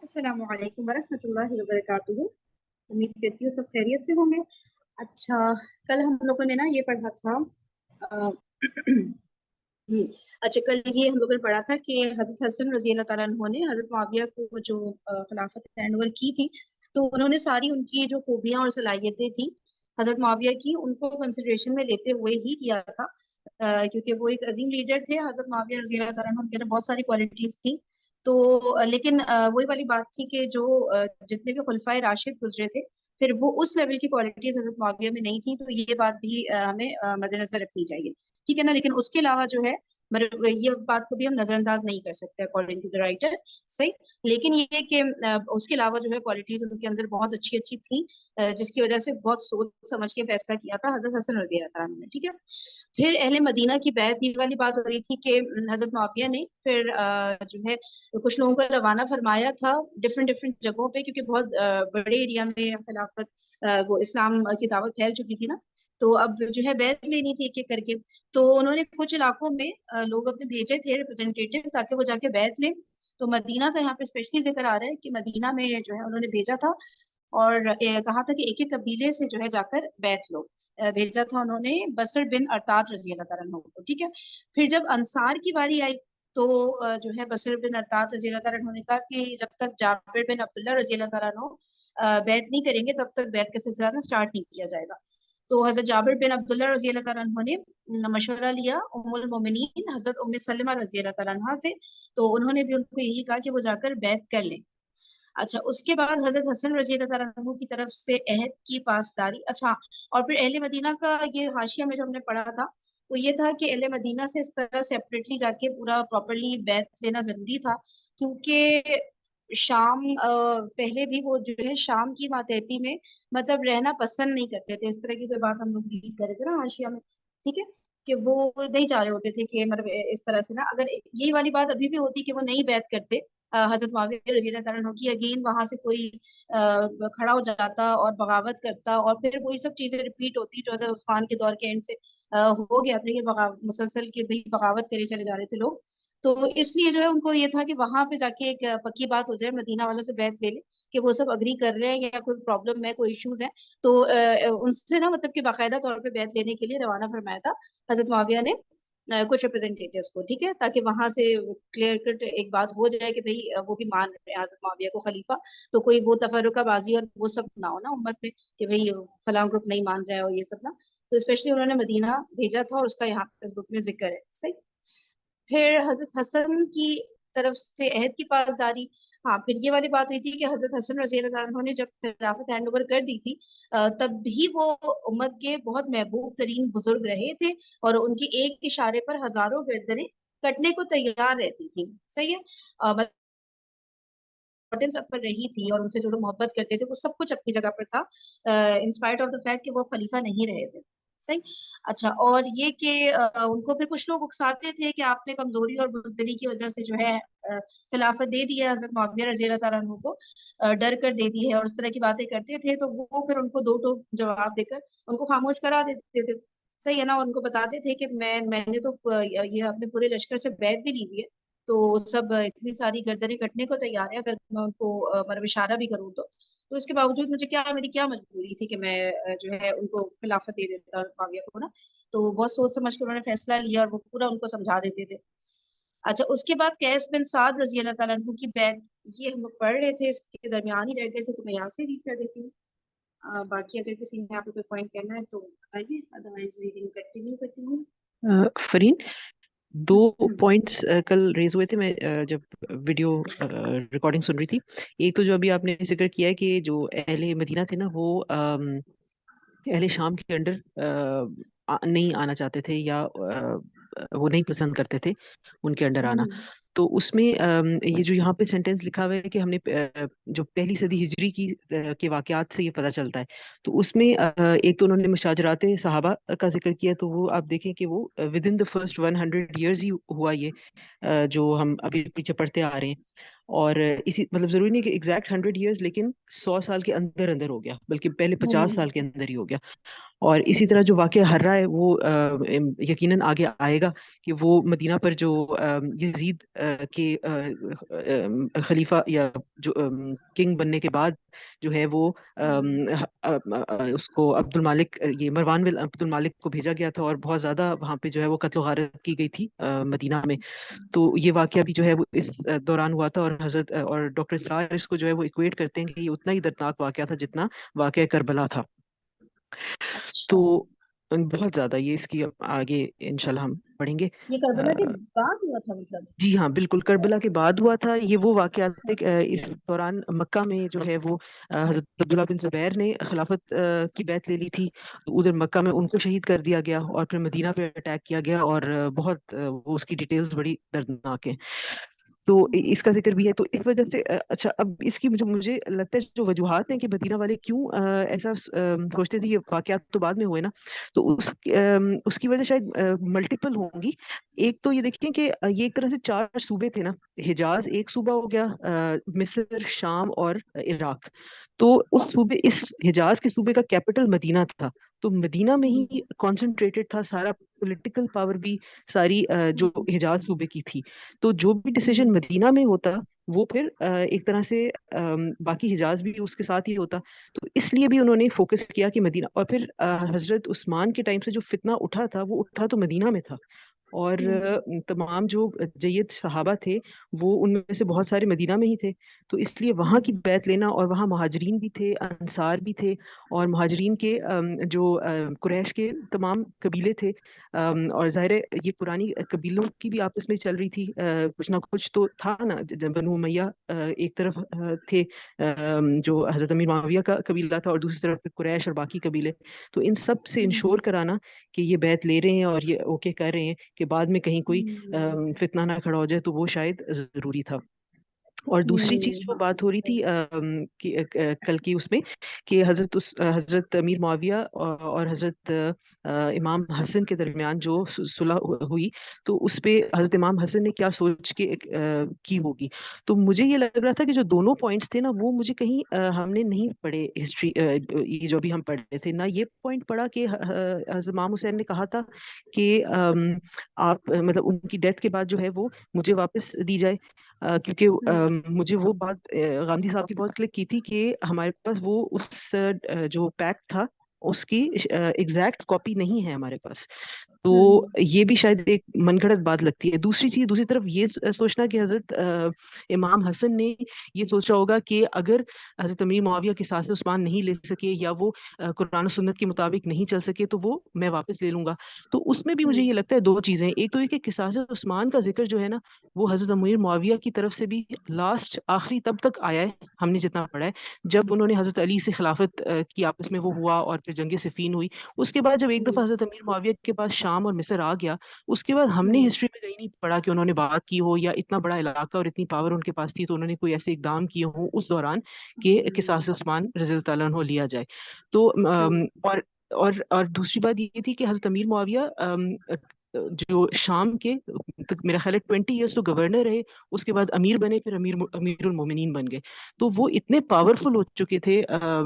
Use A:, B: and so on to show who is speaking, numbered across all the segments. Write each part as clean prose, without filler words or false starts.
A: السلام علیکم ورحمۃ اللہ وبرکاتہ. امید کرتی ہوں سب خیریت سے ہوں گے. اچھا، کل ہم لوگوں نے نا یہ پڑھا تھا. آ، اچھا، کل یہ ہم لوگوں نے پڑھا تھا کہ حضرت حسن رضی اللہ تعالیٰ عنہ نے حضرت معاویہ کو جو خلافت ہینڈ اوور کی تھی، تو انہوں نے ساری ان کی جو خوبیاں اور صلاحیتیں تھیں حضرت معاویہ کی، ان کو کنسیڈریشن میں لیتے ہوئے ہی کیا تھا. کیونکہ وہ ایک عظیم لیڈر تھے حضرت معاویہ رضی اللہ تعالیٰ عنہ، ان کے اندر بہت ساری کوالٹیز تھیں. تو لیکن وہی والی بات تھی کہ جو جتنے بھی خلفائے راشد گزرے تھے، پھر وہ اس لیول کی کوالٹیز حضرت معاویہ میں نہیں تھیں. تو یہ بات بھی ہمیں مد نظر رکھنی چاہیے، ٹھیک ہے نا. لیکن اس کے علاوہ جو ہے یہ بات کو بھی ہم نظر انداز نہیں کر سکتے اکارڈنگ ٹو دا رائٹر، صحیح. لیکن یہ کہ اس کے علاوہ جو ہے کوالٹیز ان کے اندر بہت اچھی اچھی تھیں، جس کی وجہ سے بہت سوچ سمجھ کے فیصلہ کیا تھا حضرت حسن رضی اللہ عنہ نے، ٹھیک ہے. پھر اہل مدینہ کی بیعت، یہ والی بات ہو رہی تھی کہ حضرت معاویہ نے پھر جو ہے کچھ لوگوں کو روانہ فرمایا تھا ڈفرینٹ جگہوں پہ، کیونکہ بہت بڑے ایریا میں خلافت وہ اسلام کی دعوت پھیل چکی تھی نا. تو اب جو ہے بیعت لینی تھی ایک ایک کر کے. تو انہوں نے کچھ علاقوں میں لوگ اپنے بھیجے تھے ریپرزینٹیٹو، تاکہ وہ جا کے بیعت لیں. تو مدینہ کا یہاں پہ اسپیشلی ذکر آ رہا ہے کہ مدینہ میں جو ہے انہوں نے بھیجا تھا اور کہا تھا کہ ایک ایک قبیلے سے جو ہے جا کر بیعت لو. بھیجا تھا انہوں نے بصر بن ارطاد رضی اللہ تعالیٰ عنہ کو، ٹھیک ہے. پھر جب انصار کی باری آئی تو جو ہے بصر بن ارطاد رضی اللہ تعالیٰ عنہ نے کہا کہ جب تک جابر بن عبداللہ رضی اللہ تعالیٰ عنہ بیعت نہیں کریں گے تب تک بیعت کا سلسلہ نا اسٹارٹ نہیں کیا جائے گا. تو حضرت جابر بن عبداللہ رضی اللہ تعالیٰ عنہ نے مشورہ لیا ام المومنین حضرت ام سلمہ رضی اللہ تعالیٰ عنہ سے. تو انہوں نے بھی ان کو یہی کہا کہ وہ جا کر بیعت کر لیں. اچھا، اس کے بعد حضرت حسن رضی اللہ تعالیٰ عنہ کی طرف سے عہد کی پاسداری. اچھا، اور پھر اہل مدینہ کا یہ حاشیہ میں جو ہم نے پڑھا تھا وہ یہ تھا کہ اہل مدینہ سے اس طرح سیپریٹلی جا کے پورا پراپرلی بیعت لینا ضروری تھا، کیونکہ شام پہلے بھی وہ جو ہے شام کی ماتحتی میں مطلب رہنا پسند نہیں کرتے تھے. اس طرح کی کوئی بات ہم لوگ ریڈ کرے تھے نا حاشیہ میں، ٹھیک ہے، کہ وہ نہیں چاہ رہے ہوتے تھے کہ مطلب اس طرح سے نا، اگر یہی والی بات ابھی بھی ہوتی کہ وہ نہیں بیعت کرتے حضرت معاویہ رضی اللہ تعالیٰ عنہ کی، اگین وہاں سے کوئی کھڑا ہو جاتا اور بغاوت کرتا، اور پھر وہی سب چیزیں ریپیٹ ہوتی جو حضرت عثمان کے دور کے اینڈ سے ہو گیا تھا کہ مسلسل کے بھی بغاوت کرے چلے جا رہے تھے لوگ. تو اس لیے جو ہے ان کو یہ تھا کہ وہاں پہ جا کے ایک پکی بات ہو جائے، مدینہ والوں سے بیعت لے لے کہ وہ سب اگری کر رہے ہیں یا کوئی پرابلم ہے، کوئی ایشوز ہیں. تو ان سے نا مطلب کہ باقاعدہ طور پہ بیعت لینے کے لیے روانہ فرمایا تھا حضرت معاویہ نے کچھ ریپرزینٹیٹیوز کو، ٹھیک ہے، تاکہ وہاں سے کلیئر کٹ ایک بات ہو جائے کہ بھئی وہ بھی مان رہے ہیں حضرت معاویہ کو خلیفہ. تو کوئی وہ تفرقہ بازی اور وہ سب نہ ہو نا امت میں کہ بھئی فلاں گروپ نہیں مان رہا ہے اور یہ سب نا. تو اسپیشلی انہوں نے مدینہ بھیجا تھا اور اس کا یہاں پہ گروپ میں ذکر ہے، صحیح. پھر حضرت حسن کی طرف سے عہد کی پاسداری. ہاں، پھر یہ والی بات ہوئی تھی کہ حضرت حسن رضی اللہ عنہ نے جب خلافت ہینڈ اوور کر دی تھی تب بھی وہ امت کے بہت محبوب ترین بزرگ رہے تھے، اور ان کی ایک اشارے پر ہزاروں گردنیں کٹنے کو تیار رہتی تھی، صحیح ہے. پر رہی تھی اور ان سے جو لوگ محبت کرتے تھے وہ سب کچھ اپنی جگہ پر تھا، انسپائٹ آف دا فیکٹ کہ وہ خلیفہ نہیں رہے تھے، صحیح. اچھا، اور یہ کہ ان کو پھر کچھ لوگ اکساتے تھے کہ آپ نے کمزوری اور بزدلی کی وجہ سے جو ہے خلافت دے دی ہے حضرت معاویہ رضی اللہ تعالیٰ عنہ کو، ڈر کر دے دی ہے، اور اس طرح کی باتیں کرتے تھے. تو وہ پھر ان کو دو ٹوک جواب دے کر ان کو خاموش کرا دیتے تھے، صحیح ہے نا. اور ان کو بتاتے تھے کہ میں نے تو یہ اپنے پورے لشکر سے بیعت بھی لی ہوئی ہے، تو سب اتنی ساری گردنیں کٹنے کو تیار ہے، اگر میں ان کو مطلب اشارہ بھی کروں تو اس کے باوجود مجھے میری کیا مجبوری تھی کہ میں جو ہے ان کو خلافت دے دیتا معاویہ کو نا. تو بہت سوچ سمجھ کے انہوں نے فیصلہ لیا اور وہ پورا ان کو سمجھا دیتے تھے. اچھا، اس کے بعد قیس بن سعد رضی اللہ تعالیٰ عنہ کی بیعت، یہ ہم لوگ پڑھ رہے تھے، اس کے درمیان ہی رہ گئے تھے، تو میں یہاں سے ریڈ کر دیتی ہوں. باقی اگر کسی نے آپ کو کوئی پوائنٹ کرنا ہے تو بتائیے، ادروائز ریڈنگ کنٹینیو کرتی ہوں.
B: فرین، دو پوائنٹس کل ریز ہوئے تھے میں جب ویڈیو ریکارڈنگ سن رہی تھی. ایک تو جو ابھی آپ نے ذکر کیا ہے کہ جو اہل مدینہ تھے نا وہ اہل شام کے انڈر نہیں آنا چاہتے تھے، یا وہ نہیں پسند کرتے تھے ان کے انڈر آنا. تو اس میں یہ جو یہاں پہ سینٹینس لکھا ہوا ہے کہ ہم نے جو پہلی صدی ہجری کی کے واقعات سے یہ پتہ چلتا ہے، تو اس میں ایک تو انہوں نے مشاجرات صحابہ کا ذکر کیا، تو وہ آپ دیکھیں کہ وہ within the first 100 years ہی ہوا یہ جو ہم ابھی پیچھے پڑھتے آ رہے ہیں. اور اسی مطلب ضروری نہیں کہ ایگزیکٹ 100 years، لیکن 100 سال کے اندر اندر ہو گیا، بلکہ پہلے 50 سال کے اندر ہی ہو گیا. اور اسی طرح جو واقعہ ہر رہا ہے وہ یقیناً آگے آئے گا، کہ وہ مدینہ پر جو یزید کے خلیفہ یا جو کنگ بننے کے بعد جو ہے وہ اس کو عبد المالک، یہ مروان بن عبد المالک کو بھیجا گیا تھا، اور بہت زیادہ وہاں پہ جو ہے وہ قتل و غارت کی گئی تھی مدینہ میں. تو یہ واقعہ بھی جو ہے وہ اس دوران ہوا تھا، اور حضرت اور ڈاکٹر اسرار اس کو جو ہے وہ اکویٹ کرتے ہیں کہ یہ اتنا ہی دردناک واقعہ تھا جتنا واقعہ کربلا تھا.
A: اچھا،
B: تو بہت زیادہ یہ اس کی آگے انشاءاللہ ہم پڑھیں گے.
A: یہ کربلا کے بعد ہوا تھا مطلب؟
B: جی ہاں بالکل، کربلا کے بعد ہوا تھا یہ. وہ واقعات تھے کہ اس دوران مکہ میں جو ہے وہ حضرت عبداللہ بن زبیر نے خلافت کی بیعت لے لی تھی. ادھر مکہ میں ان کو شہید کر دیا گیا، اور پھر مدینہ پہ اٹیک کیا گیا، اور بہت وہ اس کی ڈیٹیلز بڑی دردناک ہیں. تو اس کا ذکر بھی ہے. تو اس وجہ سے اچھا، اب اس کی مجھے لگتا ہے جو وجوہات ہیں کہ مدینہ والے کیوں ایسا سوچتے تھے، یہ واقعات تو بعد میں ہوئے نا، تو اس کی وجہ شاید ملٹیپل ہوں گی. ایک تو یہ دیکھیں کہ یہ ایک طرح سے 4 صوبے تھے نا. حجاز ایک صوبہ ہو گیا، مصر، شام اور عراق. تو اس حجاز کے صوبے کا کیپٹل مدینہ تھا. تو مدینہ میں ہی کانسنٹریٹڈ تھا سارا پولیٹیکل پاور بھی، ساری جو حجاز صوبے کی تھی. تو جو بھی ڈیسیجن مدینہ میں ہوتا وہ پھر ایک طرح سے باقی حجاز بھی اس کے ساتھ ہی ہوتا. تو اس لیے بھی انہوں نے فوکس کیا کہ مدینہ. اور پھر حضرت عثمان کے ٹائم سے جو فتنہ اٹھا تھا وہ اٹھا تو مدینہ میں تھا. اور تمام جو جید صحابہ تھے وہ ان میں سے بہت سارے مدینہ میں ہی تھے. تو اس لیے وہاں کی بیعت لینا، اور وہاں مہاجرین بھی تھے، انصار بھی تھے، اور مہاجرین کے جو قریش کے تمام قبیلے تھے. اور ظاہر ہے یہ پرانی قبیلوں کی بھی آپس میں چل رہی تھی، کچھ نہ کچھ تو تھا نا. بنو امیہ ایک طرف تھے جو حضرت امیر معاویہ کا قبیلہ تھا، اور دوسری طرف پہ قریش اور باقی قبیلے. تو ان سب سے انشور کرانا کہ یہ بیعت لے رہے ہیں اور یہ اوکے کر رہے ہیں کہ بعد میں کہیں کوئی فتنہ نہ کھڑا ہو جائے، تو وہ شاید ضروری تھا. اور دوسری چیز جو بات ہو رہی تھی کل کی اس میں، کہ حضرت امیر معاویہ اور حضرت امام حسن کے درمیان جو صلح ہوئی، تو اس پہ حضرت امام حسن نے کیا سوچ کے کی ہوگی. تو مجھے یہ لگ رہا تھا کہ جو دونوں پوائنٹس تھے نا، وہ مجھے کہیں ہم نے نہیں پڑھے ہسٹری، یہ جو بھی ہم پڑھ رہے تھے نا، یہ پوائنٹ پڑھا کہ حضرت امام حسین نے کہا تھا کہ آپ مطلب ان کی ڈیتھ کے بعد جو ہے وہ مجھے واپس دی جائے. کیونکہ مجھے وہ بات گاندھی صاحب کی بہت کلک کی تھی کہ ہمارے پاس وہ اس جو پیکٹ تھا اس کی ایگزیکٹ کاپی نہیں ہے ہمارے پاس. تو یہ بھی شاید ایک من گھڑت بات لگتی ہے. دوسری چیز، دوسری طرف یہ سوچنا کہ حضرت امام حسن نے یہ سوچا ہوگا کہ اگر حضرت امیر معاویہ کے ساتھ عثمان نہیں لے سکے، یا وہ قرآن و سنت کے مطابق نہیں چل سکے، تو وہ میں واپس لے لوں گا. تو اس میں بھی مجھے یہ لگتا ہے دو چیزیں. ایک تو یہ کہ قصاص عثمان کا ذکر جو ہے نا، وہ حضرت امیر معاویہ کی طرف سے بھی لاسٹ آخری تب تک آیا ہے، ہم نے جتنا پڑھا ہے، جب انہوں نے حضرت علی سے خلافت کی آپس میں وہ ہوا، اور پھر جنگ صفین ہوئی. اس کے بعد جب ایک دفعہ حضرت امیر معاویہ کے پاس شام اور مصر آ گیا، اس کے بعد ہم نے ہسٹری میں کہیں نہیں پڑھا کہ انہوں نے بات کی ہو، یا اتنا بڑا علاقہ اور اتنی پاور ان کے پاس تھی تو انہوں نے کوئی ایسے اقدام کیے ہوں اس دوران کہ قصاص عثمان رضی اللہ تعالیٰ عنہ لیا جائے. تو اور دوسری بات یہ تھی کہ حضرت امیر معاویہ جو شام کے میرا خیال ہے 20 years تو گورنر رہے، اس کے بعد امیر بنے، پھر امیر المومنین بن گئے. تو وہ اتنے پاورفل ہو چکے تھے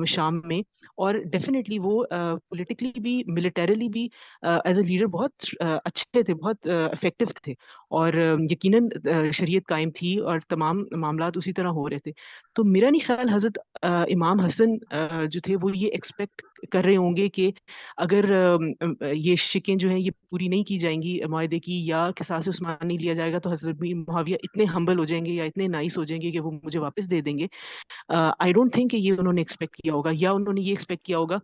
B: شام میں، اور ڈیفینیٹلی وہ پولیٹیکلی بھی، ملیٹریلی بھی ایز اے لیڈر بہت اچھے تھے، بہت افیکٹو تھے. اور یقیناً شریعت قائم تھی اور تمام معاملات اسی طرح ہو رہے تھے. تو میرا نہیں خیال حضرت امام حسن جو تھے وہ یہ ایکسپیکٹ کر رہے ہوں گے کہ اگر یہ شکیں جو ہیں یہ پوری نہیں کی جائیں گی معاہدے کی، یا قصاص عثمان نہیں لیا جائے گا، تو حضرت معاویہ اتنے ہمبل ہو جائیں گے یا اتنے نائس ہو جائیں گے کہ وہ مجھے واپس دے دیں گے. آئی ڈونٹ تھنک کہ یہ انہوں نے ایکسپیکٹ کیا ہوگا، یا انہوں نے یہ ایکسپیکٹ کیا ہوگا.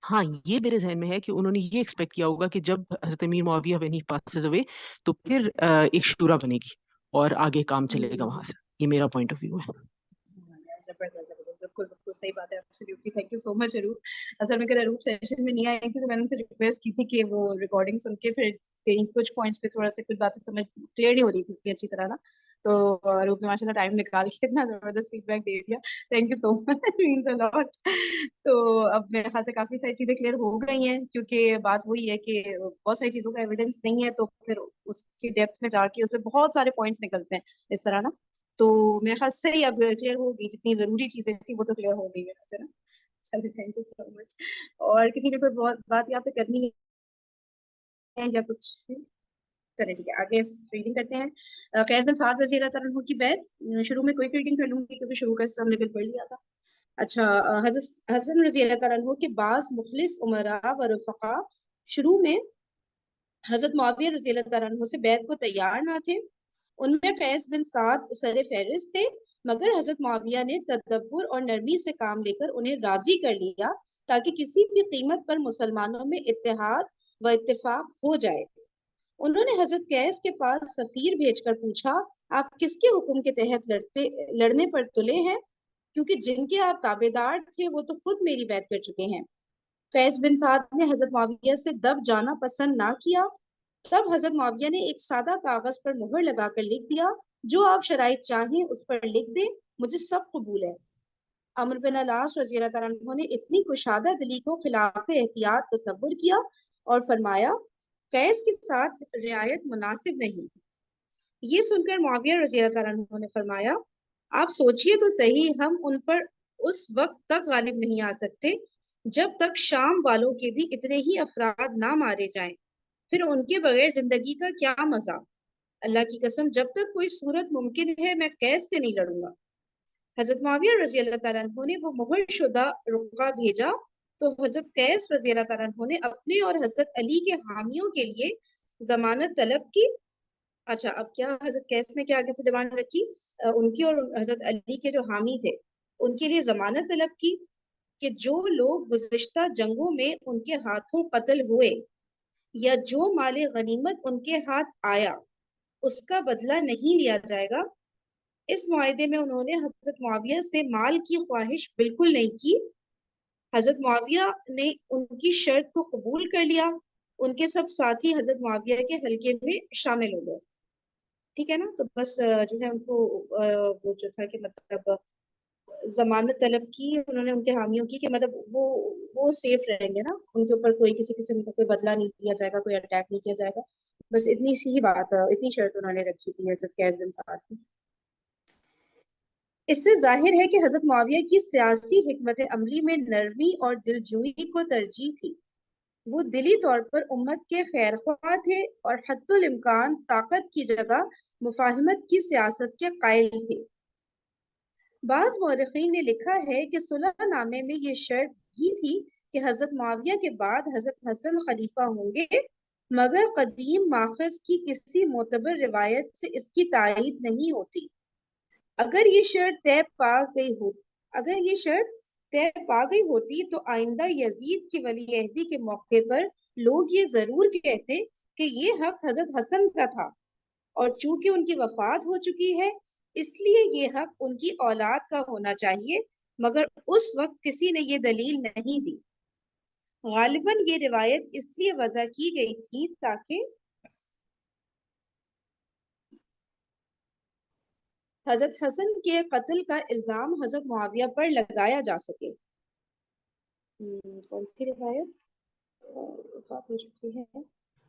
B: ہاں یہ میرے ذہن میں ہے کہ انہوں نے یہ ایکسپیکٹ کیا ہوگا کہ جب حضرت امیر معاویہ when he passes away تو پھر ایک شورا بنے گی اور آگے کام چلے گا وہاں سے. یہ میرا پوائنٹ آف ویو ہے.
A: زبردست زبردست، بالکل بالکل صحیح بات ہے. ایبسلیوٹلی، تھینک یو سو مچ اروپ. اصل میں اگر اروپ سیشن میں نہیں آئی تھی تو میں نے ان سے ریکویسٹ کی تھی کہ وہ ریکارڈنگ سن کے پھر کہیں کچھ پوائنٹس پہ تھوڑا سا کچھ باتیں سمجھ کلیئر نہیں ہو رہی تھی اتنی اچھی طرح نا. تو اروپ نے ماشاء اللہ ٹائم نکال کے اتنا زبردست فیڈ بیک دے دیا. Thank you so much, means a lot. تو اب میرے خیال سے کافی ساری چیزیں کلیئر ہو گئی ہیں، کیونکہ بات وہی ہے کہ بہت ساری چیزوں کا ایویڈینس نہیں ہے، تو پھر اس کی ڈیپتھ میں جا کے اس میں بہت سارے پوائنٹس نکلتے ہیں اس طرح نا. تو میرے خیال سے ہی اب کلیئر ہوگی، جتنی ضروری چیزیں تھی وہ تو کلیئر ہو گئی میرے سے نا. چلیے تھینک یو سو مچ. اور کسی نے کوئی بہت بات یہاں پہ کرنی ہے یا کچھ؟ چلے ٹھیک ہے، آگے ریڈنگ کرتے ہیں. قیس بن سعد رضی اللہ تعالیٰ عنہ کی بیعت. شروع میں کوئی ریڈنگ کر لوں گی کیونکہ شروع کا حصہ ہم نے کل پڑھ لیا تھا. اچھا، حضرت حسن رضی اللہ تعالیٰ عنہ کے بعض مخلص عمراء و رفقا شروع میں حضرت معاویہ رضی اللہ تعالیٰ عنہ سے بیعت کو تیار نہ تھے. ان میں قیس بن سعد سر فہرست تھے، مگر حضرت معاویہ نے تدبر اور نرمی سے کام لے کر انہیں راضی کر لیا تاکہ کسی بھی قیمت پر مسلمانوں میں اتحاد و اتفاق ہو جائے. انہوں نے حضرت قیس کے پاس سفیر بھیج کر پوچھا، آپ کس کے حکم کے تحت لڑنے پر تلے ہیں؟ کیونکہ جن کے آپ تابع دار تھے وہ تو خود میری بیعت کر چکے ہیں. قیس بن سعد نے حضرت معاویہ سے دب جانا پسند نہ کیا. تب حضرت معاویہ نے ایک سادہ کاغذ پر مہر لگا کر لکھ دیا، جو آپ شرائط چاہیں اس پر لکھ دیں، مجھے سب قبول ہے. عمرو بن العاص رضی اللہ تعالیٰ عنہ نے اتنی کشادہ دلی کو خلاف احتیاط تصور کیا اور فرمایا، قیس کے ساتھ رعایت مناسب نہیں. یہ سن کر معاویہ رضی اللہ تعالیٰ عنہ نے فرمایا، آپ سوچئے تو صحیح، ہم ان پر اس وقت تک غالب نہیں آ سکتے جب تک شام والوں کے بھی اتنے ہی افراد نہ مارے جائیں، پھر ان کے بغیر زندگی کا کیا مزہ. اللہ کی قسم جب تک کوئی صورت ممکن ہے میں قیس سے نہیں لڑوں گا. حضرت معاویہ رضی اللہ تعالیٰ عنہ نے وہ مہر شدہ رقعہ بھیجا تو حضرت قیس رضی اللہ تعالیٰ عنہ نے اپنے اور حضرت علی کے حامیوں کے لیے ضمانت طلب کی. اچھا، اب کیا حضرت قیس نے کیا آگے سے ڈیمانڈ رکھی؟ ان کی اور حضرت علی کے جو حامی تھے ان کے لیے ضمانت طلب کی کہ جو لوگ گزشتہ جنگوں میں ان کے ہاتھوں قتل ہوئے یا جو مال غنیمت ان کے ہاتھ آیا اس کا بدلہ نہیں لیا جائے گا. اس معاہدے میں انہوں نے حضرت معاویہ سے مال کی خواہش بالکل نہیں کی. حضرت معاویہ نے ان کی شرط کو قبول کر لیا. ان کے سب ساتھی حضرت معاویہ کے حلقے میں شامل ہو گئے. ٹھیک ہے نا. تو بس جو ہے ان کو وہ جو تھا کہ مطلب ضمانت طلب کی انہوں نے ان کے حامیوں کی کہ مطلب وہ سیف رہیں گے نا، ان کے اوپر کوئی کسی قسم کا کوئی بدلہ نہیں لیا جائے گا، کوئی اٹیک نہیں کیا جائے گا. بس اتنی سی ہی بات، اتنی شرط انہوں نے رکھی تھی حضرت قیس بن سعد کی. اس سے ظاہر ہے کہ حضرت معاویہ کی سیاسی حکمت عملی میں نرمی اور دلجوئی کو ترجیح تھی. وہ دلی طور پر امت کے خیر خواہ تھے اور حتی الامکان طاقت کی جگہ مفاہمت کی سیاست کے قائل تھے. بعض مورخین نے لکھا ہے کہ صلح نامے میں یہ شرط بھی تھی کہ حضرت معاویہ کے بعد حضرت حسن خلیفہ ہوں گے، مگر قدیم ماخذ کی کسی معتبر روایت سے اس کی تائید نہیں ہوتی. اگر یہ شرط طے پا گئی ہوتی تو آئندہ یزید کی ولی عہدی کے موقع پر لوگ یہ ضرور کہتے کہ یہ حق حضرت حسن کا تھا، اور چونکہ ان کی وفات ہو چکی ہے اس لیے یہ حق ان کی اولاد کا ہونا چاہیے، مگر اس وقت کسی نے یہ دلیل نہیں دی. غالباً یہ روایت اس لیے وضع کی گئی تھی تاکہ حضرت حسن کے قتل کا الزام حضرت معاویہ پر لگایا جا سکے. کون سی روایت وفات ہو چکی ہے؟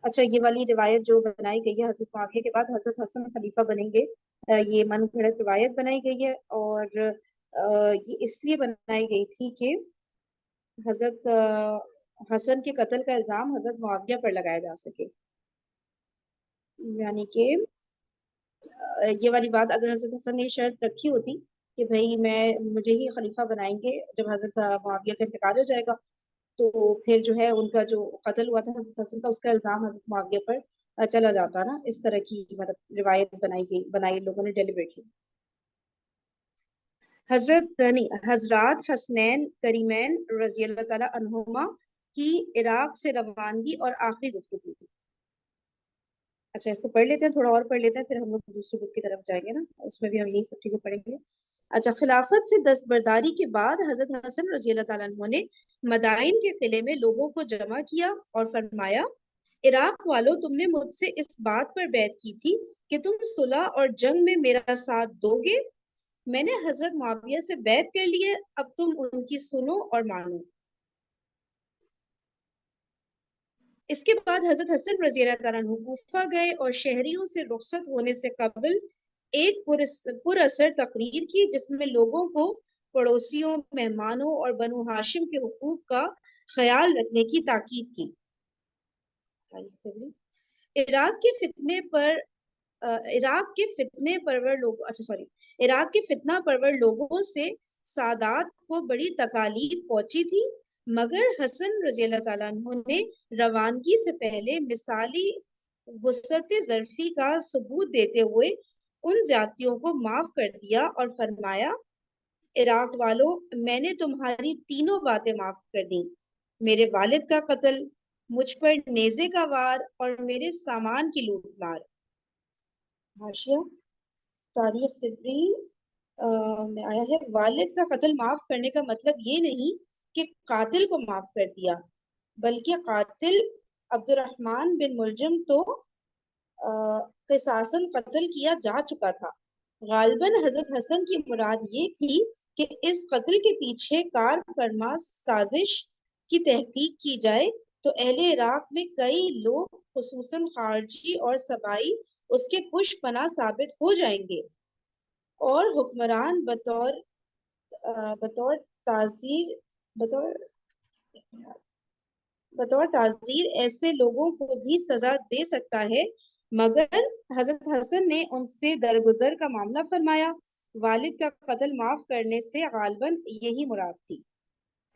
A: اچھا، یہ والی روایت جو بنائی گئی ہے حضرت معاویہ کے بعد حضرت حسن خلیفہ بنیں گے، یہ من گھڑت روایت بنائی گئی ہے، اور یہ اس لیے بنائی گئی تھی کہ حضرت حسن کے قتل کا الزام حضرت معاویہ پر لگایا جا سکے. یعنی کہ یہ والی بات اگر حضرت حسن نے شرط رکھی ہوتی کہ بھائی مجھے ہی خلیفہ بنائیں گے جب حضرت معاویہ کا انتقال ہو جائے گا، تو پھر جو ہے ان کا جو قتل ہوا تھا حضرت حسن کا اس کا الزام حضرت معاویہ پر چلا جاتا نا. اس طرح کی مطلب روایت بنائی لوگوں نے ڈیلیبریٹلی. حضرات حسنین کریمین رضی اللہ تعالی عنہما کی عراق سے روانگی اور آخری گفتگو. اچھا، اس کو پڑھ لیتے ہیں، تھوڑا اور پڑھ لیتے ہیں، پھر ہم لوگ دوسری بک کی طرف جائیں گے نا، اس میں بھی ہم یہی سب چیزیں پڑھیں گے. اچھا، خلافت سے دستبرداری کے بعد حضرت حسن رضی اللہ تعالیٰ عنہ نے مدائن کے قلعے میں لوگوں کو جمع کیا اور فرمایا، عراق والوں، تم نے مجھ سے اس بات پر بیعت کی تھی کہ تم صلح اور جنگ میں میرا ساتھ دو گے. میں نے حضرت معاویہ سے بیعت کر لی ہے، اب تم ان کی سنو اور مانو. اس کے بعد حضرت حسن رضی اللہ تعالیٰ عنہ کوفہ گئے اور شہریوں سے رخصت ہونے سے قبل ایک پر اثر تقریر کی جس میں لوگوں کو پڑوسیوں، مہمانوں اور بنو ہاشم کے حقوق کا خیال رکھنے کی تاکید کی۔ عراق کے فتنے پر عراق کے فتنے پرور لوگوں سے سادات کو بڑی تکالیف پہنچی تھی، مگر حسن رضی اللہ تعالیٰ عنہ نے روانگی سے پہلے مثالی وسعت ظرفی کا ثبوت دیتے ہوئے ان زیادتیوں کو معاف کر دیا اور فرمایا، عراق والوں، میں نے تمہاری تینوں باتیں معاف کر دیں، میرے والد کا قتل، مجھ پر نیزے کا وار اور میرے سامان کی لوٹ مار۔ حاشیہ تاریخ طبری میں آیا ہے، والد کا قتل معاف کرنے کا مطلب یہ نہیں کہ قاتل کو معاف کر دیا، بلکہ قاتل عبد الرحمن بن ملجم تو قصاصاً قتل کیا جا چکا تھا۔ غالباً حضرت حسن کی مراد یہ تھی کہ اس قتل کے پیچھے کار فرما سازش کی تحقیق کی جائے تو اہل عراق میں کئی لوگ خصوصاً خارجی اور صبائی اس کے پش پناہ ثابت ہو جائیں گے، اور حکمران بطور تعزیر ایسے لوگوں کو بھی سزا دے سکتا ہے، مگر حضرت حسن نے ان سے درگزر کا معاملہ فرمایا۔ والد کا قتل معاف کرنے سے غالباً یہی مراد تھی۔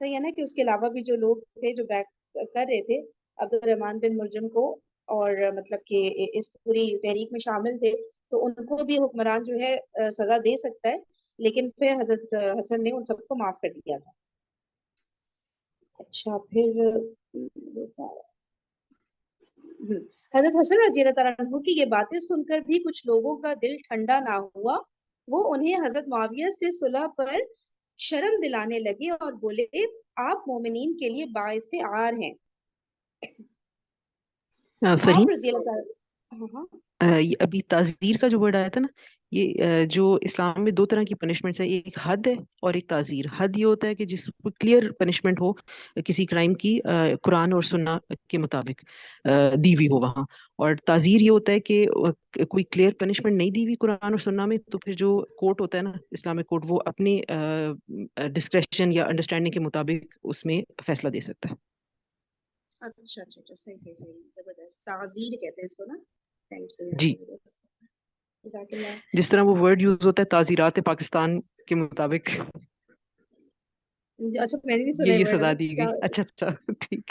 A: صحیح ہے نا کہ اس کے علاوہ بھی جو لوگ تھے جو بیک کر رہے تھے عبد الرحمن بن ملجم کو، اور مطلب کہ اس پوری تحریک میں شامل تھے، تو ان کو بھی حکمران جو ہے سزا دے سکتا ہے، لیکن پھر حضرت حسن نے ان سب کو معاف کر دیا تھا۔ اچھا، پھر حضرت حسن رضی اللہ تعالیٰ عنہ کی یہ باتیں سن کر بھی کچھ لوگوں کا دل ٹھنڈا نہ ہوا، وہ انہیں حضرت معاویہ سے صلح پر شرم دلانے لگے اور بولے، آپ مومنین کے لیے باعث عار ہیں۔
B: فرین،
A: آپ رضی اللہ تعالیٰ
B: یہ ابھی تعزیر کا جو ورڈ آیا تھا نا، یہ جو اسلام میں دو طرح کی پنشمنٹس ہے، ایک حد ہے اور ایک تعزیر۔ حد یہ ہوتا ہے کہ جس کو کلیئر پنشمنٹ ہو کسی کرائم کی، قرآن اور سنت کے مطابق دی ہوئی ہو وہاں، اور تعزیر یہ ہوتا ہے کہ کوئی کلیئر پنشمنٹ نہیں دی ہوئی قرآن اور سنت میں، تو پھر جو کورٹ ہوتا ہے نا، اسلامک کورٹ، وہ اپنے ڈسکریشن یا انڈرسٹینڈنگ کے مطابق اس میں فیصلہ دے سکتا ہے۔
A: اچھا اچھا اچھا، صحیح صحیح صحیح، زبردست، تعزیر کہتے ہیں اس کو نا۔ تھینک یو،
B: جی،
A: جزاک اللہ۔
B: جس طرح وہ ورڈ یوز ہوتا ہے تعزیرات پاکستان کے مطابق،
A: اچھا، میں نے نہیں سنا
B: یہ
A: ہے ورڈ،
B: سزا
A: ابھی
B: دی گئی۔ اچھا اچھا، ٹھیک۔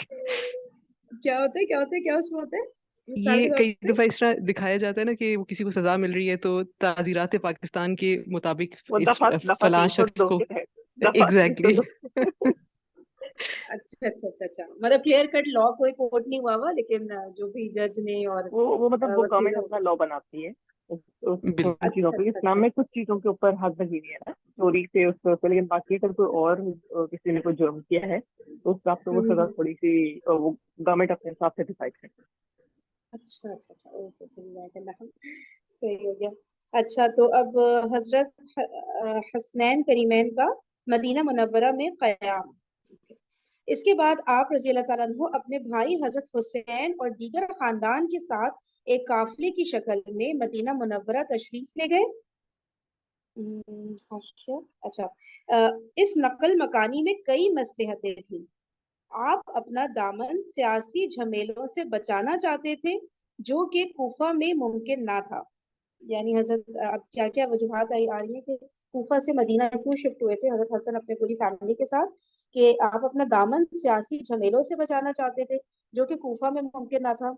A: کیا ہوتا ہے، کیا ہوتا ہے، کیا اس میں ہوتا ہے مثال
B: یہ
A: کے طور
B: کئی
A: پہ؟
B: دفعہ اس طرح دکھایا جاتا ہے نا کہ کسی کو سزا مل رہی ہے تو تعزیرات پاکستان کے مطابق
C: وہ
B: اس
C: دفعہ
B: فلاں
C: 302
B: شخص کو،
C: کے تحت، دفعہ
B: ایگزیکٹلی
C: 302
A: اچھا اچھا اچھا اچھا، مطلب کلیئر کٹ لا کوئی کوٹ نہیں ہوا لیکن جو بھی جج نے اور
C: وہ مطلب وہ گورنمنٹ
A: وکیلوں۔
C: اپنا لا بناتی ہے
B: بالکل۔
C: ان چیزوں
A: اچھا
C: پہ۔
A: اچھا
C: اسلام
A: اچھا
C: میں
A: اچھا،
C: کچھ چیزوں کے اوپر حد لگی ہوئی ہے نا، چوری سے اس پہ، لیکن باقی اگر کوئی اور کسی نے کوئی جرم کیا ہے تو اس حساب سے وہ سزا تھوڑی سی وہ گورنمنٹ اپنے حساب سے ڈیسائڈ کرتی ہے۔
A: اچھا اچھا اچھا، اوکے، صحیح ہو گیا۔ اچھا، تو اب حضرت حسنین کریمین کا مدینہ منورہ میں قیام۔ اس کے بعد آپ رضی اللہ تعالیٰ عنہ اپنے بھائی حضرت حسین اور دیگر خاندان کے ساتھ ایک قافلے کی شکل میں مدینہ منورہ تشریف لے گئے۔ اچھا، اس نقل مکانی میں کئی مصلحتیں تھیں۔ آپ اپنا دامن سیاسی جھمیلوں سے بچانا چاہتے تھے جو کہ کوفہ میں ممکن نہ تھا۔ یعنی حضرت اب کیا کیا وجوہات آ رہی ہیں کہ کوفہ سے مدینہ کیوں شفٹ ہوئے تھے حضرت حسن اپنے پوری فیملی کے ساتھ، کہ آپ اپنا دامن سیاسی جھمیلوں سے بچانا چاہتے تھے جو کہ کوفہ میں ممکن نہ تھا،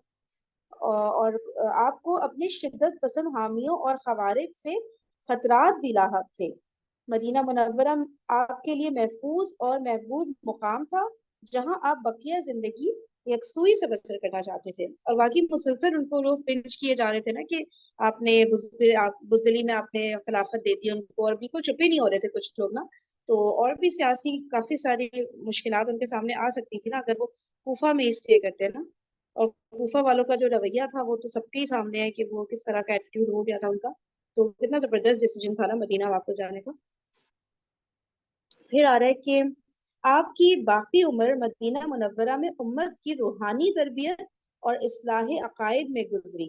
A: اور آپ کو اپنے شدت پسند حامیوں اور خوارج سے خطرات بھی لاحق تھے۔ مدینہ منورہ آپ کے لیے محفوظ اور محبوب مقام تھا جہاں آپ بقیہ زندگی یکسوئی سے بسر کرنا چاہتے تھے، اور واقعی مسلسل ان کو لوگ پنچ کیے جا رہے تھے نا کہ آپ نے بزدلی میں آپ نے خلافت دے دی ان کو، اور بالکل چپ ہی نہیں ہو رہے تھے کچھ لوگ نا، تو اور بھی سیاسی کافی ساری مشکلات ان کے سامنے آ سکتی تھی نا اگر وہ کوفہ میں اسٹے کرتے نا۔ اور کوفہ والوں کا جو رویہ تھا وہ تو سب کے ہی سامنے ہے کہ وہ کس طرح کا ایٹیٹیوڈ ہو گیا تھا ان کا، تو کتنا زبردست ڈیسیجن تھا نا مدینہ واپس جانے کا۔ پھر آ رہا ہے کہ آپ کی باقی عمر مدینہ منورہ میں امت کی روحانی تربیت اور اصلاح عقائد میں گزری۔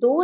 A: 2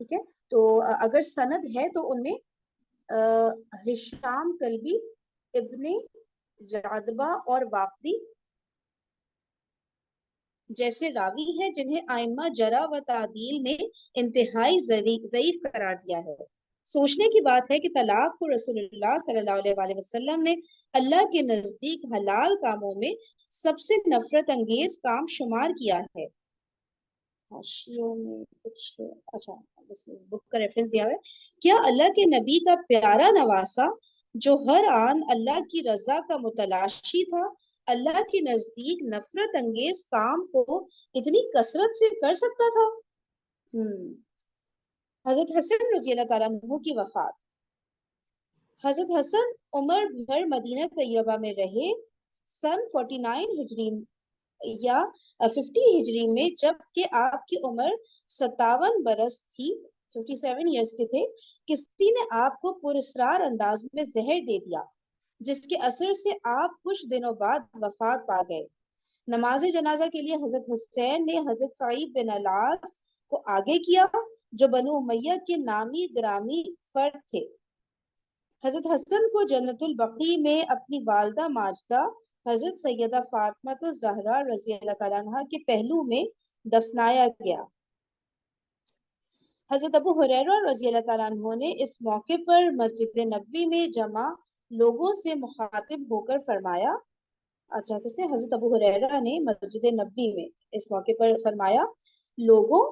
A: ٹھیک ہے. تو اگر سند ہے تو ان میں ہشام کلبی، ابن جعدبہ اور واقدی جیسے راوی ہیں جنہیں ائمہ جرح و تعدیل نے انتہائی ضعیف قرار دیا ہے. سوچنے کی بات ہے کہ طلاق کو رسول اللہ صلی اللہ علیہ وآلہ وسلم نے اللہ کے نزدیک حلال کاموں میں سب سے نفرت انگیز کام شمار کیا ہے. حاشیوں میں کچھ اچھا بک کا ریفرنس دیا ہے. کیا اللہ کے نبی کا پیارا نواسا جو ہر آن اللہ کی رضا کا متلاشی تھا اللہ کے نزدیک نفرت انگیز کام کو اتنی کثرت سے کر سکتا تھا؟ حضرت حسن رضی اللہ تعالیٰ عنہ کی وفات. حضرت حسن عمر بھر مدینہ طیبہ میں رہے. سن 49 ہجری یا 50 ہجری میں جب کہ آپ کی عمر 57 برس تھی، 57 ایئرس کے تھے، کسی نے آپ کو پراسرار انداز میں زہر دے دیا جس کے اثر سے آپ کچھ دنوں بعد وفات پا گئے. نماز جنازہ کے لیے حضرت حسین نے حضرت سعید بن الاس کو آگے کیا جو بنو امیہ کے نامی گرامی فرد تھے. حضرت حسن کو جنت البقیع میں اپنی والدہ ماجدہ حضرت سیدہ فاطمہ الزہرا رضی اللہ تعالیٰ عنہ کے پہلو میں دفنایا گیا. حضرت ابو ہریرہ رضی اللہ تعالیٰ عنہ نے اس موقع پر مسجد نبوی میں جمع لوگوں سے مخاطب ہو کر فرمایا، اچھا کس نے؟ حضرت ابو ہریرہ نے مسجد نبوی میں اس موقع پر فرمایا، لوگوں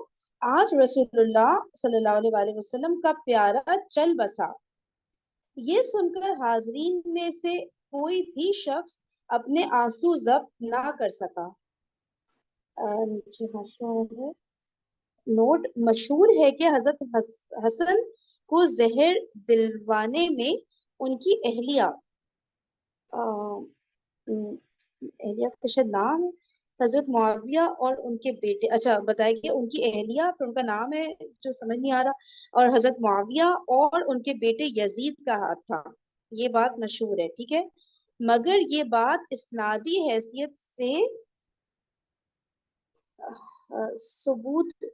A: آج رسول اللہ صلی اللہ علیہ وآلہ وسلم کا پیارا چل بسا. یہ سن کر حاضرین میں سے کوئی بھی شخص اپنے آنسو ضبط نہ کر سکا. نوٹ مشہور ہے کہ حضرت حسن کو زہر دلوانے میں ان کی اہلیہ کا شاید نام حضرت معاویہ اور ان کے بیٹے، اچھا بتایا کہ ان کی اہلیہ پھر ان کا نام ہے جو سمجھ نہیں آ رہا، اور حضرت معاویہ اور ان کے بیٹے یزید کا ہاتھ تھا. یہ بات مشہور ہے. ٹھیک ہے، مگر یہ بات اسنادی حیثیت سے ثبوت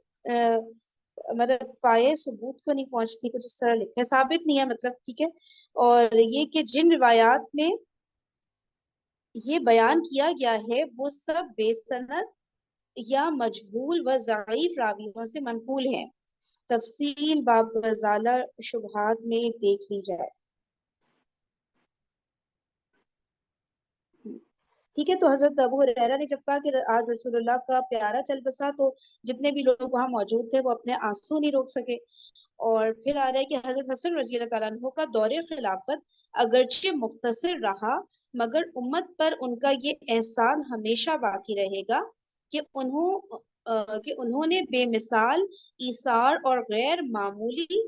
A: مطلب پائے ثبوت کو نہیں پہنچتی، کچھ اس طرح لکھا ہے، ثابت نہیں ہے مطلب. ٹھیک ہے، اور یہ کہ جن روایات میں یہ بیان کیا گیا ہے وہ سب بے سند یا مجہول و ضعیف راویوں سے منقول ہیں. تفصیل باب ازالہ شبہات میں دیکھ لی جائے. ٹھیک ہے، تو حضرت ابو ہریرہ نے جب کہا کہ آج رسول اللہ کا پیارا چل بسا تو جتنے بھی لوگ وہاں موجود تھے وہ اپنے آنسو نہیں روک سکے. اور پھر آ رہا ہے کہ حضرت حسن رضی اللہ تعالیٰ عنہ کا دور خلافت اگرچہ مختصر رہا مگر امت پر ان کا یہ احسان ہمیشہ باقی رہے گا کہ انہوں نے بے مثال ایثار اور غیر معمولی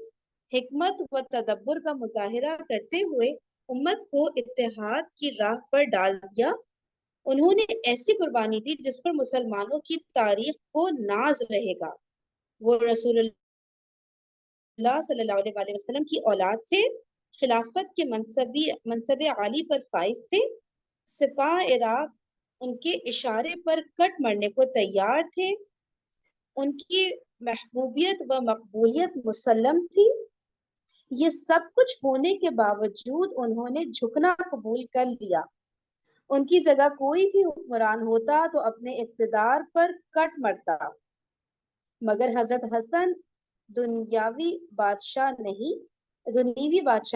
A: حکمت و تدبر کا مظاہرہ کرتے ہوئے امت کو اتحاد کی راہ پر ڈال دیا. انہوں نے ایسی قربانی دی جس پر مسلمانوں کی تاریخ کو ناز رہے گا. وہ رسول اللہ صلی اللہ علیہ وآلہ وسلم کی اولاد تھے، خلافت کے منصب عالی پر فائز تھے، سپاہ عراق ان کے اشارے پر کٹ مرنے کو تیار تھے، ان کی محبوبیت و مقبولیت مسلم تھی. یہ سب کچھ ہونے کے باوجود انہوں نے جھکنا قبول کر لیا. ان کی جگہ کوئی بھی حکمران ہوتا تو اپنے اقتدار پر کٹ مرتا، مگر حضرت حسن دنیوی بادشاہ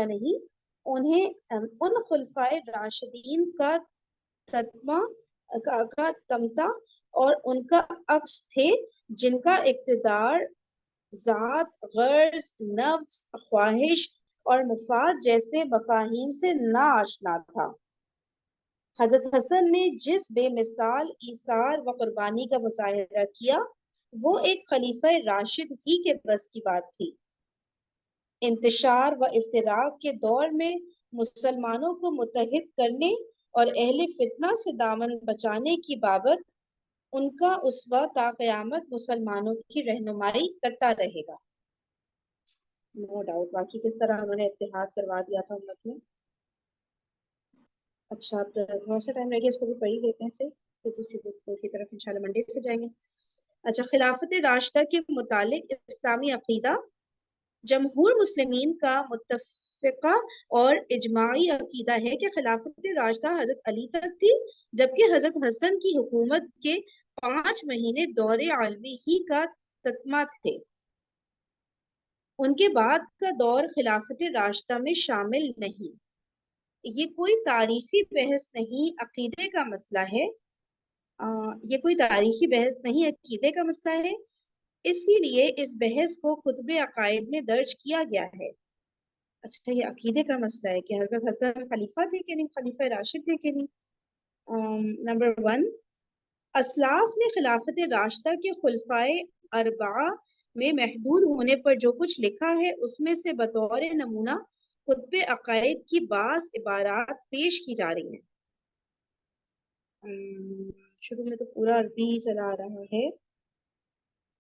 A: نہیں، انہیں ان خلفائے راشدین کا تمتا اور ان کا عکس تھے جن کا اقتدار ذات، غرض، نفس، خواہش اور مفاد جیسے مفاہیم سے نا آشنا تھا. حضرت حسن نے جس بے مثال ایثار و قربانی کا مظاہرہ کیا وہ ایک خلیفہ راشد ہی کے بس کی بات تھی. انتشار و افتراق کے دور میں مسلمانوں کو متحد کرنے اور اہل فتنہ سے دامن بچانے کی بابت ان کا اسوہ تا قیامت مسلمانوں کی رہنمائی کرتا رہے گا. No doubt. باقی کس طرح انہوں نے اتحاد کروا دیا تھا امت میں. اچھا تھوڑا سا ٹائم رہ گیا، اس کو بھی پڑھ ہی لیتے ہیں سے پھر دوسری بک کی طرف انشاءاللہ منڈے سے جائیں گے. اچھا، خلافت راشدہ کے متعلق اسلامی عقیدہ جمہور مسلمین کا متفقہ اور اجماعی عقیدہ ہے کہ خلافت راشدہ حضرت علی تک تھی، جبکہ حضرت حسن کی حکومت کے 5 مہینے دور عالمی ہی کا تتمہ تھے۔ ان کے بعد کا دور خلافت راشدہ میں شامل نہیں۔ یہ کوئی تاریخی بحث نہیں، عقیدے کا مسئلہ ہے۔ یہ کوئی تاریخی بحث نہیں، عقیدے کا مسئلہ ہے، اسی لیے اس بحث کو خطب عقائد میں درج کیا گیا ہے۔ اچھا، یہ عقیدے کا مسئلہ ہے کہ حضرت حسن خلیفہ تھے کہ نہیں، خلیفہ راشد تھے کہ نہیں۔ نمبر 1، اسلاف نے خلافت راشدہ کے خلفائے اربعہ میں محدود ہونے پر جو کچھ لکھا ہے اس میں سے بطور نمونہ خطب عقائد کی بعض عبارات پیش کی جا رہی ہیں۔ شروع میں تو پورا عربی چلا رہا ہے،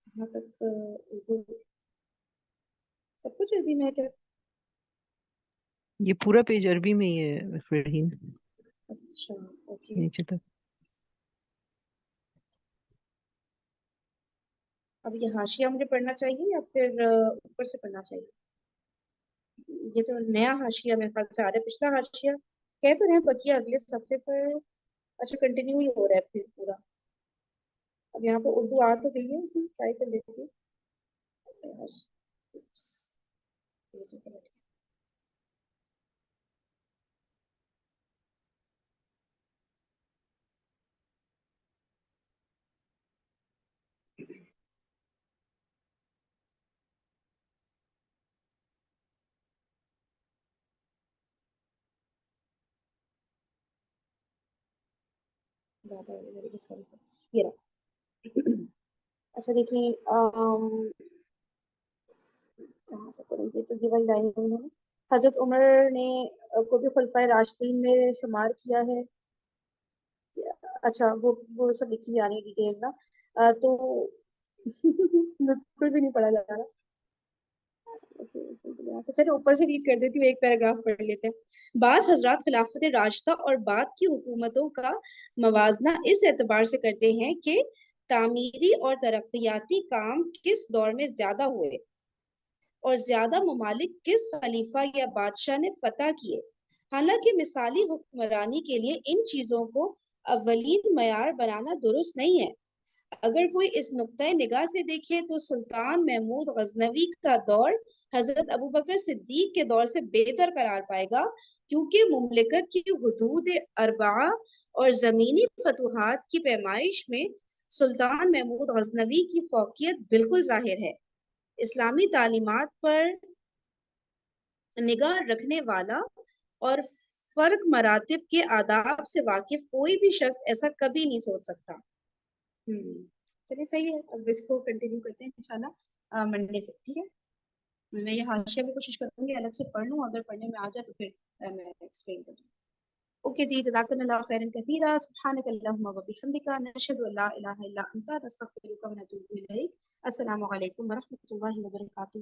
A: یہاں تک اردو سب کچھ عربی میں ہے کیا؟
B: یہ پورا پیج عربی میں ہی ہے فرحین،
A: اچھا اوکے،
B: نیچے تک۔
A: اب یہ حاشیہ مجھے پڑھنا چاہیے یا پھر اوپر سے پڑھنا چاہیے؟ یہ تو نیا حاشیہ میرے خیال سے آ رہا ہے، پچھلا حاشیہ کہہ تو رہے ہیں بقیہ اگلے صفحے پر۔ اچھا کنٹینیو ہی ہو رہا ہے پھر پورا۔ اب یہاں پہ اردو آ تو گئی ہے، ٹرائی کر لیتی ہوں۔ زیادہ یہ رہا۔ اچھا دیکھیں کہاں سے پڑھیں گے، تو یہ والی لائن ہے، حضرت عمر نے کو بھی خلفائے راشدین میں شمار کیا ہے۔ اچھا وہ سب لکھی بھی آ رہی ڈیٹیلز نا، تو بالکل بھی نہیں پڑھا جا رہا۔ چلو اوپر سے ریڈ کر دیتی ہوں، ایک پیراگراف پڑھ لیتے ہیں۔ بعض حضرات خلافت راشدہ اور بعد کی حکومتوں کا موازنہ اس اعتبار سے کرتے ہیں کہ تعمیری اور ترقیاتی کام کس دور میں زیادہ ہوئے اور زیادہ ممالک کس خلیفہ یا بادشاہ نے فتح کیے۔ حالانکہ مثالی حکمرانی کے لیے ان چیزوں کو اولین معیار بنانا درست نہیں ہے۔ اگر کوئی اس نقطۂ نگاہ سے دیکھے تو سلطان محمود غزنوی کا دور حضرت ابوبکر صدیق کے دور سے بہتر قرار پائے گا، کیونکہ مملکت کی حدود اربعہ اور زمینی فتوحات کی پیمائش میں سلطان محمود غزنوی کی فوقیت بالکل ظاہر ہے۔ اسلامی تعلیمات پر نگاہ رکھنے والا اور فرق مراتب کے آداب سے واقف کوئی بھی شخص ایسا کبھی نہیں سوچ سکتا۔ چلیے صحیح ہے، اب اس کو کنٹینیو کرتے ہیں انشاءاللہ منڈے سے، ٹھیک ہے۔ میں یہ حاشیہ بھی کوشش کروں گی الگ سے پڑھ لوں، اگر پڑھنے میں آ جائے تو پھر میں ایکسپلین کر دوں۔ اوکے جی، جزاکم اللہ خیرا کثیرا، سبحانک اللہم و بحمدک، نشہد ان لا الہ الا انت، نستغفرک و نتوب الیک۔ السلام علیکم ورحمۃ اللہ وبرکاتہ۔